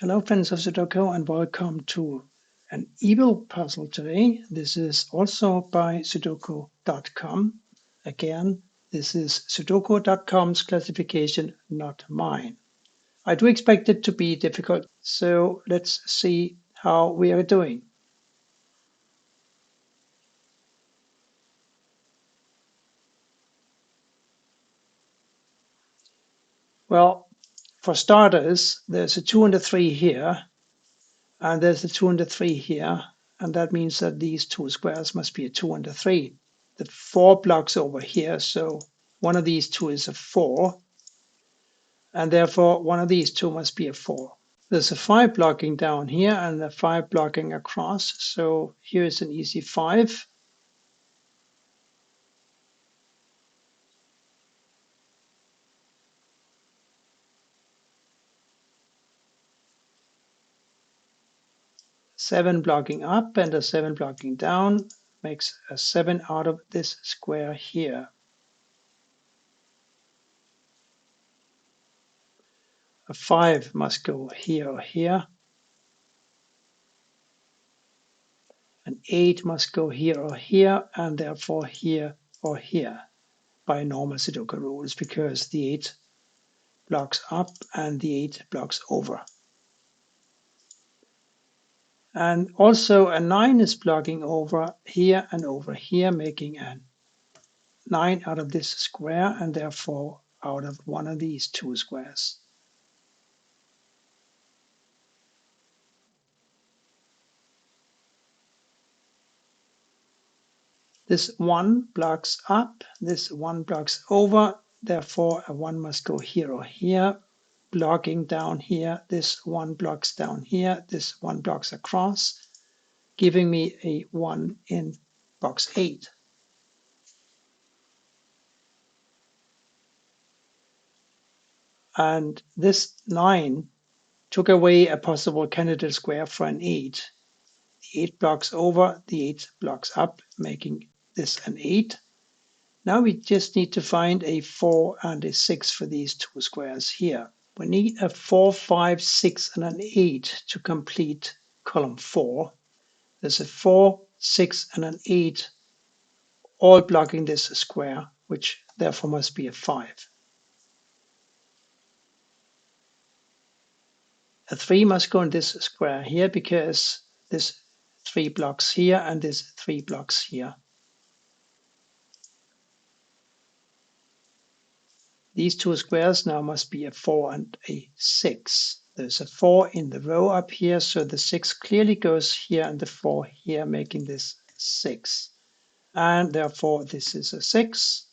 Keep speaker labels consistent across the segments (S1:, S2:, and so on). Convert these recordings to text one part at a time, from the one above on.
S1: Hello friends of Sudoku and welcome to an evil puzzle today. This is also by sudoku.com. Again, this is sudoku.com's classification, not mine. I do expect it to be difficult, so let's see how we are doing. Well, for starters, there's a 2 and a 3 here, and there's a 2 and a 3 here, and that means that these two squares must be a 2 and a 3. The 4 blocks over here, so one of these two is a 4, and therefore one of these two must be a 4. There's a 5 blocking down here and a 5 blocking across, so here is an easy 5. Seven blocking up and a 7 blocking down makes a 7 out of this square here. A 5 must go here or here. An 8 must go here or here, and therefore here or here by normal Sudoku rules, because the 8 blocks up and the 8 blocks over. And also a 9 is blocking over here and over here, making a 9 out of this square, and therefore out of one of these two squares. This 1 blocks up, this 1 blocks over, therefore a 1 must go here or here, blocking down here, this 1 blocks down here, this 1 blocks across, giving me a 1 in box 8. And this 9 took away a possible candidate square for an 8. The 8 blocks over, the 8 blocks up, making this an 8. Now we just need to find a 4 and a 6 for these two squares here. We need a 4, 5, 6, and an 8 to complete column 4. There's a 4, 6, and an 8 all blocking this square, which therefore must be a 5. A 3 must go in this square here because this 3 blocks here and this 3 blocks here. These two squares now must be a 4 and a 6. There's a 4 in the row up here, so the 6 clearly goes here and the 4 here, making this 6. And therefore this is a 6.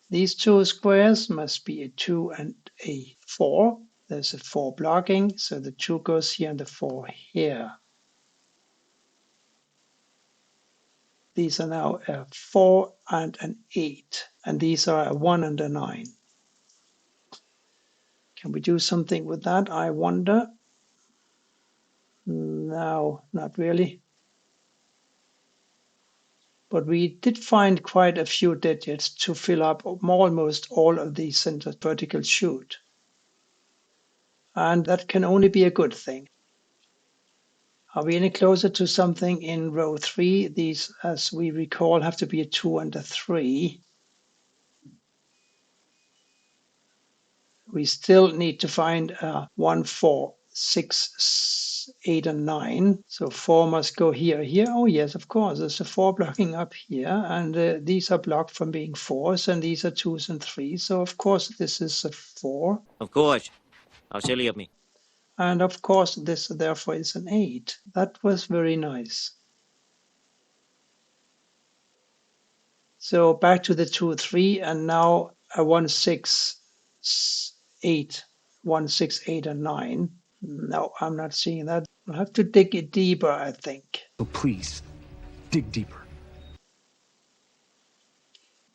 S1: These two squares must be a 2 and a 4. There's a 4 blocking, so the 2 goes here and the 4 here. These are now a 4 and an 8, and these are a 1 and a 9. Can we do something with that, I wonder? No, not really. But we did find quite a few digits to fill up almost all of the centered vertical chute. And that can only be a good thing. Are we any closer to something in row 3? These, as we recall, have to be a 2 and a 3. We still need to find a 1, 4, 6, 8, and 9. So 4 must go here, here. Oh, yes, of course. There's a 4 blocking up here. And these are blocked from being 4s, and these are 2s and 3s. So, of course, this is a 4.
S2: Of course. How silly of me.
S1: And, of course, this, therefore, is an 8. That was very nice. So back to the 2, 3, and now a 1, 6, 8, 1, 6, 8, and 9. No, I'm not seeing that. I'll have to dig it deeper, I think.
S3: So please, dig deeper.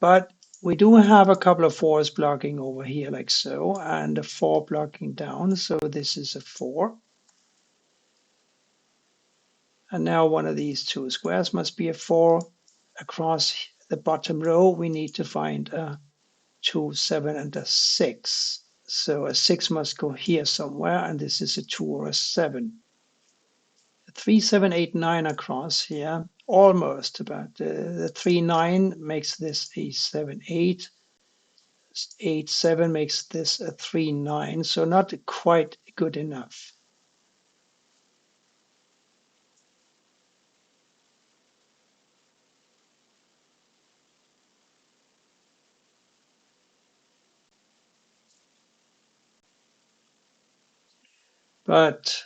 S1: But we do have a couple of 4s blocking over here, like so, and a 4 blocking down. So this is a 4. And now one of these two squares must be a 4. Across the bottom row, we need to find a 2, 7, and a 6. So a 6 must go here somewhere, and this is a 2 or a 7. 3, 7, 8, 9 across here, almost, but the 3, 9 makes this a 7, 8. 8, 7 makes this a 3, 9, so not quite good enough. But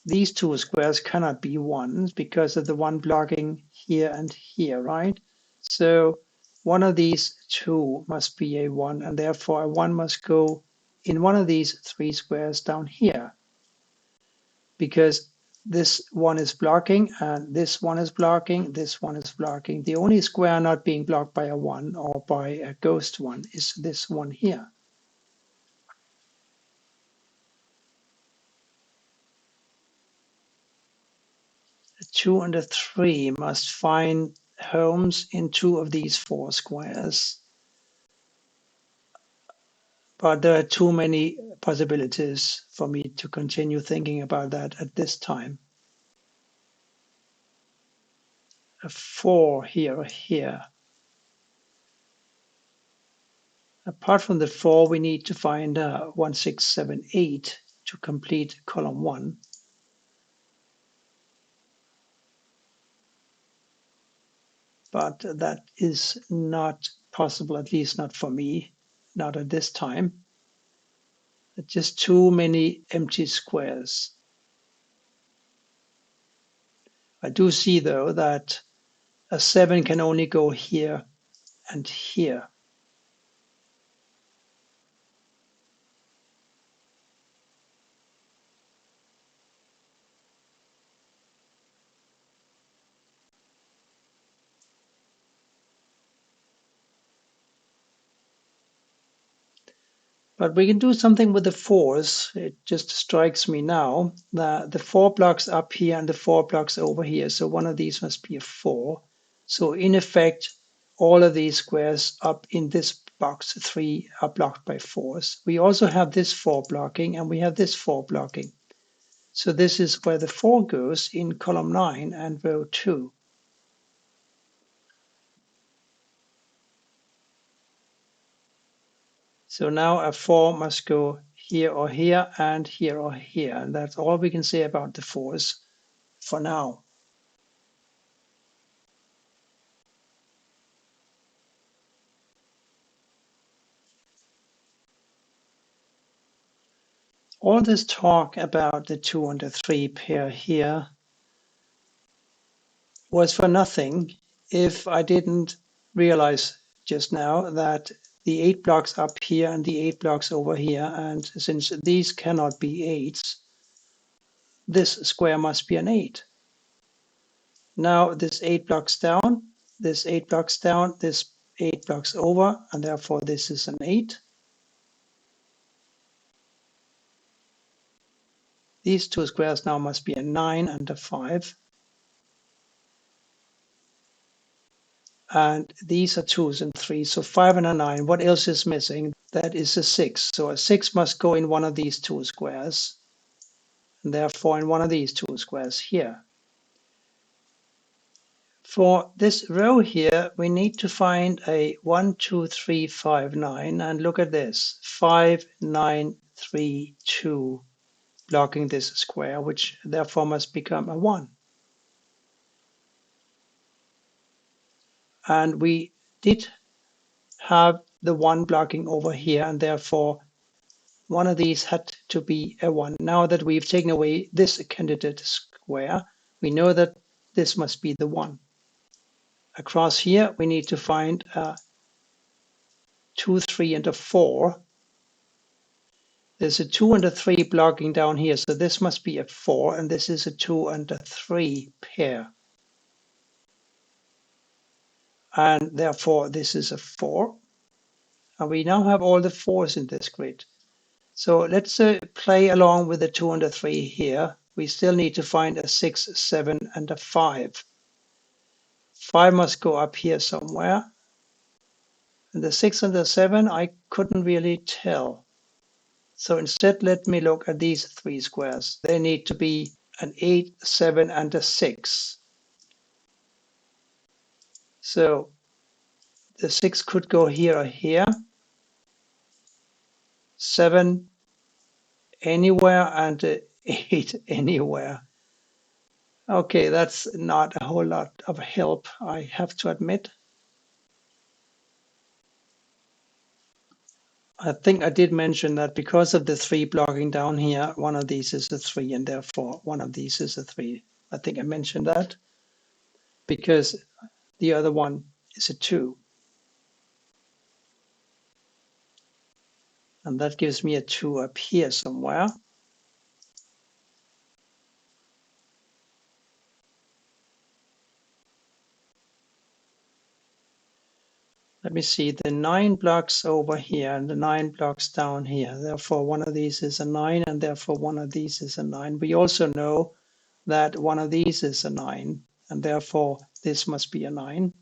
S1: these two squares cannot be ones because of the one blocking here and here, right? So one of these two must be a 1, and therefore a 1 must go in one of these 3 squares down here, because this one is blocking, and this one is blocking, this one is blocking. The only square not being blocked by a 1 or by a ghost one is this one here. A 2 and a 3 must find homes in 2 of these 4 squares. But there are too many possibilities for me to continue thinking about that at this time. A 4 here or here. Apart from the 4, we need to find 1, 6, 7, 8 to complete column 1. But that is not possible, at least not for me, not at this time. Just too many empty squares. I do see, though, that a 7 can only go here and here. But we can do something with the 4s. It just strikes me now that the 4 blocks up here and the 4 blocks over here. So one of these must be a 4. So in effect, all of these squares up in this box 3 are blocked by 4s. We also have this 4 blocking, and we have this 4 blocking. So this is where the 4 goes in column 9 and row 2. So now a 4 must go here or here and here or here. And that's all we can say about the 4s for now. All this talk about the 2 and the 3 pair here was for nothing if I didn't realize just now that the 8 blocks up here and the 8 blocks over here, and since these cannot be 8s, this square must be an 8. Now this 8 blocks down, this 8 blocks down, this 8 blocks over, and therefore this is an 8. These two squares now must be a 9 and a 5. And these are 2s and 3s, so 5 and a 9. What else is missing? That is a 6. So a 6 must go in one of these 2 squares, and therefore in one of these 2 squares here. For this row here, we need to find a 1, 2, 3, 5, 9, and look at this, 5, 9, 3, 2, blocking this square, which therefore must become a 1. And we did have the 1 blocking over here, and therefore one of these had to be a 1. Now that we've taken away this candidate square, we know that this must be the 1. Across here, we need to find a 2, 3, and a 4. There's a 2 and a 3 blocking down here, so this must be a 4, and this is a 2 and a 3 pair. And therefore, this is a 4. And we now have all the 4s in this grid. So let's play along with the 2 and a 3 here. We still need to find a 6, 7, and a 5. 5 must go up here somewhere. And the 6 and the 7, I couldn't really tell. So instead, let me look at these three squares. They need to be an 8, 7, and a 6. So the 6 could go here or here, 7 anywhere, and 8 anywhere. Okay, that's not a whole lot of help, I have to admit. I think I did mention that because of the 3 blocking down here, one of these is a 3, and therefore one of these is a 3. I think I mentioned that because the other one is a 2. And that gives me a 2 up here somewhere. Let me see, the 9 blocks over here and the 9 blocks down here. Therefore, one of these is a 9, and therefore one of these is a 9. We also know that one of these is a 9, and therefore this must be a 9.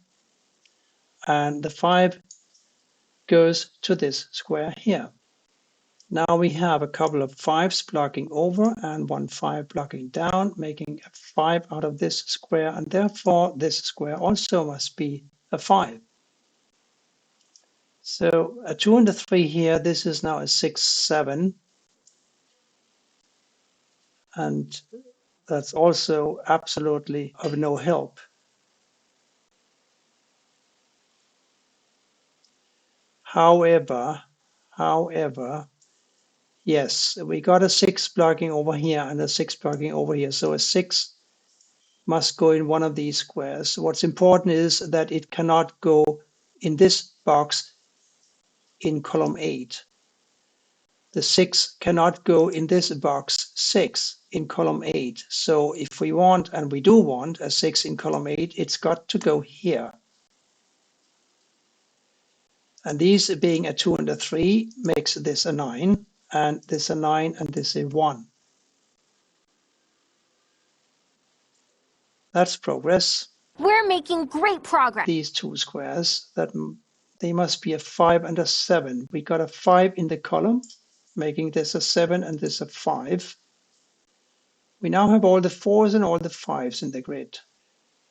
S1: And the 5 goes to this square here. Now we have a couple of 5s blocking over and one 5 blocking down, making a 5 out of this square, and therefore this square also must be a 5. So a 2 and a 3 here, this is now a 6, 7. And that's also absolutely of no help. However, yes, we got a 6 blocking over here and a 6 blocking over here. So a 6 must go in one of these squares. What's important is that it cannot go in this box in column 8. The 6 cannot go in this box 6 in column 8. So if we want, and we do want, a 6 in column 8, it's got to go here. And these being a 2 and a 3 makes this a 9, and this a 9, and this a 1. That's progress.
S4: We're making great progress.
S1: These two squares, that they must be a 5 and a 7. We got a 5 in the column, making this a 7 and this a 5. We now have all the 4s and all the 5s in the grid.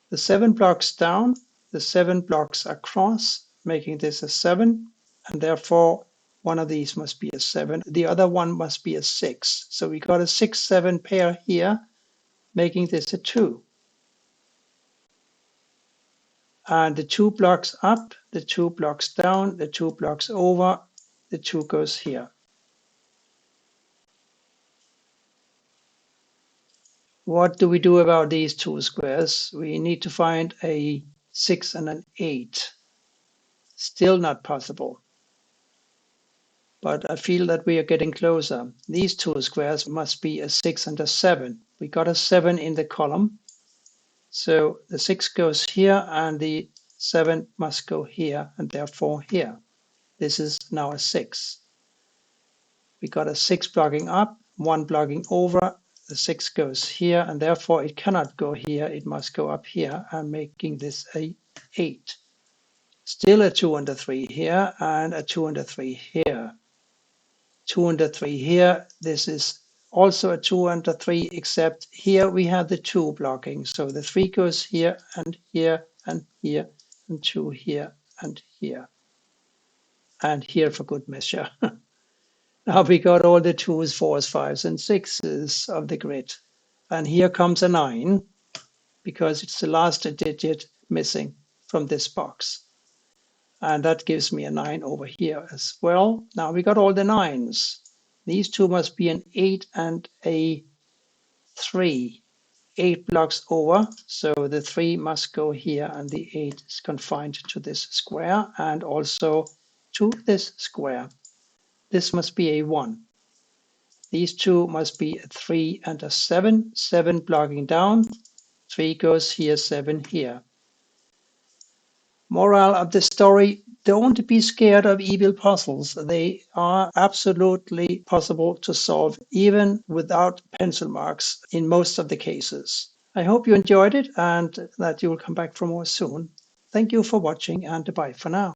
S1: The 7 blocks down, the 7 blocks across, making this a 7, and therefore one of these must be a 7. The other one must be a 6. So we got a 6-7 pair here, making this a 2. And the 2 blocks up, the 2 blocks down, the 2 blocks over, the 2 goes here. What do we do about these two squares? We need to find a 6 and an 8. Still not possible. But I feel that we are getting closer. These two squares must be a 6 and a 7. We got a 7 in the column. So the 6 goes here and the 7 must go here and therefore here. This is now a 6. We got a 6 blocking up, 1 blocking over. The 6 goes here and therefore it cannot go here. It must go up here and making this a 8. Still a 2 and a 3 here and a 2 and a 3 here. 2 and a 3 here. This is also a 2 and a 3, except here we have the 2 blocking. So the 3 goes here and here and here, and 2 here and here. And here for good measure. Now we got all the 2s, 4s, 5s, and 6s of the grid. And here comes a 9, because it's the last digit missing from this box. And that gives me a 9 over here as well. Now we got all the 9s. These two must be an 8 and a 3. 8 blocks over, so the 3 must go here and the 8 is confined to this square and also to this square. This must be a 1. These two must be a 3 and a 7. 7 blocking down, 3 goes here, 7 here. Moral of the story, don't be scared of evil puzzles. They are absolutely possible to solve even without pencil marks in most of the cases. I hope you enjoyed it and that you will come back for more soon. Thank you for watching and bye for now.